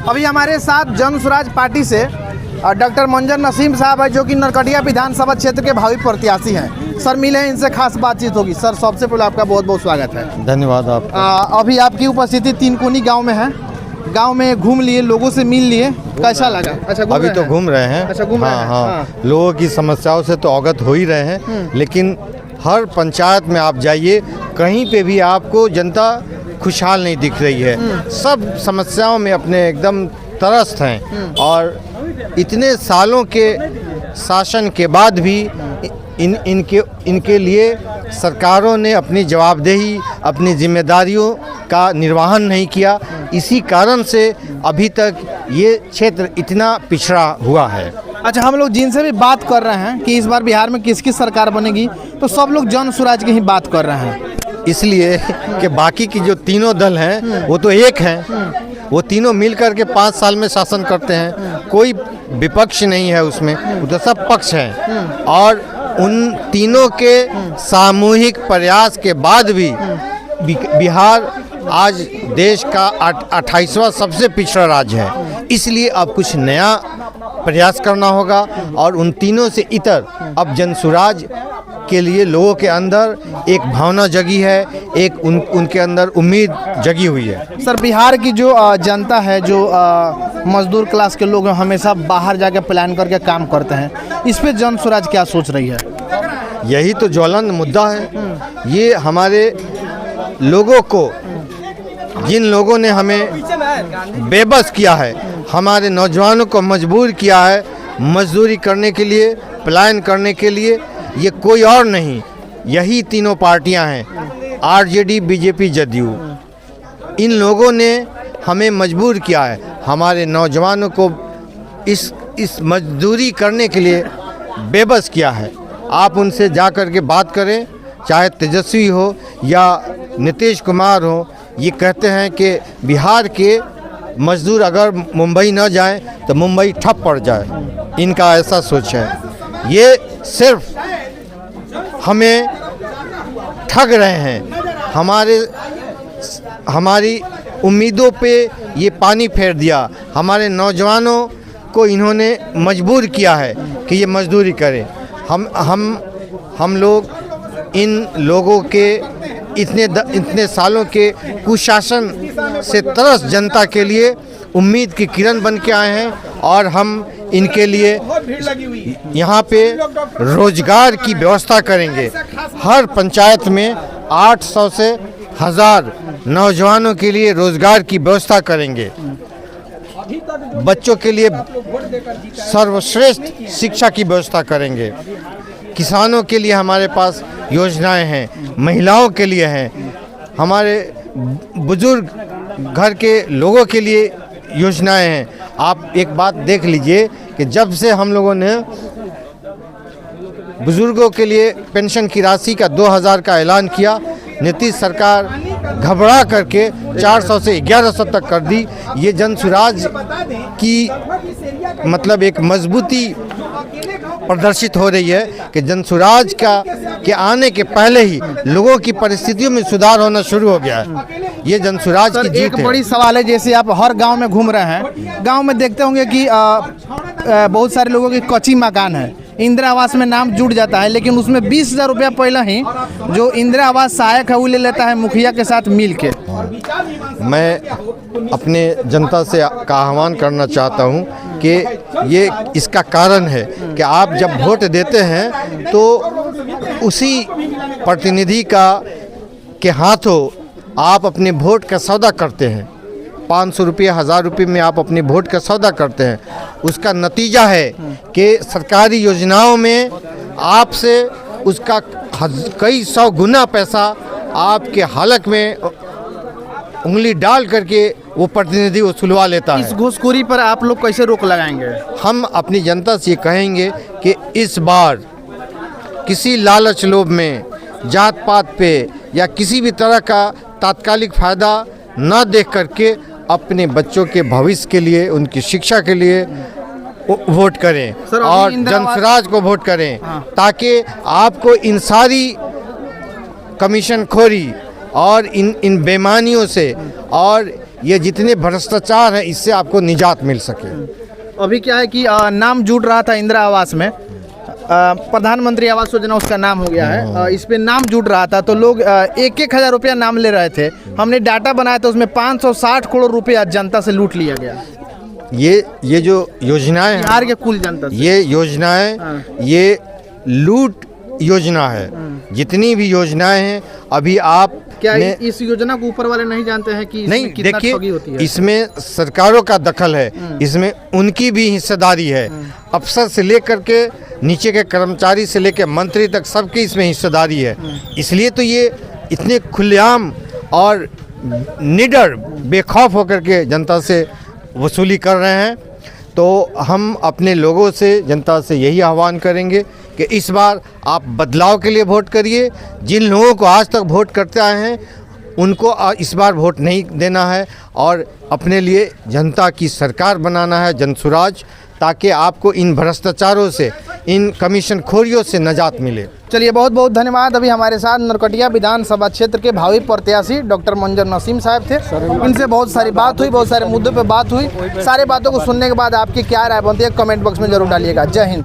अभी हमारे साथ जन स्वराज पार्टी से डॉक्टर मंजर नसीम साहब है, जो कि नरकटिया विधानसभा क्षेत्र के भावी प्रत्याशी हैं। सर मिले हैं, इनसे खास बातचीत होगी। सर सबसे पहले आपका बहुत बहुत स्वागत है। धन्यवाद आप। अभी आपकी उपस्थिति तीनकोनी गांव में है। गांव में घूम लिए, लोगों से मिल लिए, कैसा लगा? अच्छा, अभी तो घूम रहे हैं। अच्छा, घूम रहे हैं। हाँ। लोगों की समस्याओं से तो अवगत हो ही रहे हैं, लेकिन हर पंचायत में आप जाइए, कहीं पे भी आपको जनता खुशहाल नहीं दिख रही है। सब समस्याओं में अपने एकदम त्रस्त हैं और इतने सालों के शासन के बाद भी इनके लिए सरकारों ने अपनी जवाबदेही, अपनी जिम्मेदारियों का निर्वहन नहीं किया। इसी कारण से अभी तक ये क्षेत्र इतना पिछड़ा हुआ है। अच्छा, हम लोग जिनसे भी बात कर रहे हैं कि इस बार बिहार में किसकी सरकार बनेगी, तो सब लोग जन स्वराज की ही बात कर रहे हैं। इसलिए कि बाकी की जो तीनों दल हैं वो तो एक हैं, वो तीनों मिल करके 5 साल में शासन करते हैं। कोई विपक्ष नहीं है उसमें, वो तो सब पक्ष हैं। और उन तीनों के सामूहिक प्रयास के बाद भी बिहार आज देश का 28वां सबसे पिछड़ा राज्य है। इसलिए अब कुछ नया प्रयास करना होगा और उन तीनों से इतर अब जन स्वराज के लिए लोगों के अंदर एक भावना जगी है, एक उनके अंदर उम्मीद जगी हुई है। सर बिहार की जो जनता है, जो मजदूर क्लास के लोग हमेशा बाहर जाके प्लान करके काम करते हैं, इस पे जन स्वराज क्या सोच रही है? यही तो ज्वलंत मुद्दा है। ये हमारे लोगों को, जिन लोगों ने हमें बेबस किया है, हमारे नौजवानों को मजबूर किया है मजदूरी करने के लिए, पलायन करने के लिए, ये कोई और नहीं, यही तीनों पार्टियां हैं, आरजेडी, बीजेपी, जदयू। इन लोगों ने हमें मजबूर किया है, हमारे नौजवानों को इस मजदूरी करने के लिए बेबस किया है। आप उनसे जा कर के बात करें, चाहे तेजस्वी हो या नीतीश कुमार हो, ये कहते हैं कि बिहार के मजदूर अगर मुंबई न जाएं तो मुंबई ठप पड़ जाए। इनका ऐसा सोच है। ये सिर्फ हमें ठग रहे हैं। हमारी उम्मीदों पे ये पानी फेर दिया। हमारे नौजवानों को इन्होंने मजबूर किया है कि ये मजदूरी करें। हम लोग इन लोगों के इतने सालों के कुशासन से त्रस्त जनता के लिए उम्मीद की किरण बन के आए हैं और हम इनके लिए यहाँ पे रोजगार की व्यवस्था करेंगे। हर पंचायत में 800 से 1000 नौजवानों के लिए रोजगार की व्यवस्था करेंगे। बच्चों के लिए सर्वश्रेष्ठ शिक्षा की व्यवस्था करेंगे। किसानों के लिए हमारे पास योजनाएं हैं, महिलाओं के लिए हैं, हमारे बुजुर्ग घर के लोगों के लिए योजनाएं हैं। आप एक बात देख लीजिए कि जब से हम लोगों ने बुजुर्गों के लिए पेंशन की राशि का 2000 का ऐलान किया, नीतीश सरकार घबरा करके 400 से 1100 तक कर दी। ये जन स्वराज की मतलब एक मजबूती प्रदर्शित हो रही है कि जन स्वराज के आने के पहले ही लोगों की परिस्थितियों में सुधार होना शुरू हो गया है। ये जन स्वराज की जीत है। एक बड़ी सवाल है, जैसे आप हर गांव में घूम रहे हैं, गांव में देखते होंगे कि बहुत सारे लोगों के कच्ची मकान है, इंदिरा आवास में नाम जुड़ जाता है, लेकिन उसमें 20,000 रुपया पहले ही जो इंदिरा आवास सहायक है वो ले लेता है मुखिया के साथ मिल के। मैं अपने जनता से का आह्वान करना चाहता हूं कि ये इसका कारण है कि आप जब वोट देते हैं तो उसी प्रतिनिधि के हाथों आप अपने वोट का सौदा करते हैं। 500 रुपये, 1000 रुपये में आप अपने वोट का सौदा करते हैं। उसका नतीजा है कि सरकारी योजनाओं में आपसे उसका कई 100 गुना पैसा आपके हलक में उंगली डाल करके वो प्रतिनिधि वसूलवा लेता है। इस घूसखोरी पर आप लोग कैसे रोक लगाएंगे? हम अपनी जनता से कहेंगे कि इस बार किसी लालच लोभ में, जात पात पे या किसी भी तरह का तात्कालिक फ़ायदा न देख करके अपने बच्चों के भविष्य के लिए, उनकी शिक्षा के लिए वोट करें और जन स्वराज को वोट करें। ताकि आपको इन सारी कमीशन खोरी और इन बेईमानियों से और ये जितने भ्रष्टाचार हैं इससे आपको निजात मिल सके। अभी क्या है कि नाम जुड़ रहा था इंदिरा आवास में, प्रधानमंत्री आवास योजना उसका नाम हो गया है, इस पे नाम जुड़ रहा था तो लोग 1,000 रुपया नाम ले रहे थे। हमने डाटा बनाया तो उसमें 560 करोड़ रुपया जनता से लूट लिया गया, ये जो योजनाएं हैं, बिहार के कुल जनता से। ये योजनाएं ये लूट योजना है। जितनी भी योजनाएं हैं अभी आप क्या इस योजना को ऊपर वाले नहीं जानते हैं कि नहीं, कितना ठगी होती है? इसमें सरकारों का दखल है, इसमें उनकी भी हिस्सेदारी है। अफसर से लेकर के नीचे के कर्मचारी से लेकर मंत्री तक सबकी इसमें हिस्सेदारी है। इसलिए तो ये इतने खुलेआम और निडर बेखौफ होकर के जनता से वसूली कर रहे हैं। तो हम अपने लोगों से, जनता से यही आह्वान करेंगे कि इस बार आप बदलाव के लिए वोट करिए। जिन लोगों को आज तक वोट करते आए हैं उनको इस बार वोट नहीं देना है और अपने लिए जनता की सरकार बनाना है, जनसुराज, ताकि आपको इन भ्रष्टाचारों से, इन कमीशन खोरियों से निजात मिले। चलिए, बहुत बहुत धन्यवाद। अभी हमारे साथ नरकटिया विधानसभा क्षेत्र के भावी प्रत्याशी डॉक्टर मंजर नसीम साहब थे। इनसे बहुत सारी बात हुई, बहुत सारे मुद्दों पे बात हुई। सारे बातों को सुनने के बाद आपकी क्या राय बनती है कमेंट बॉक्स में जरूर डालिएगा। जय हिंद।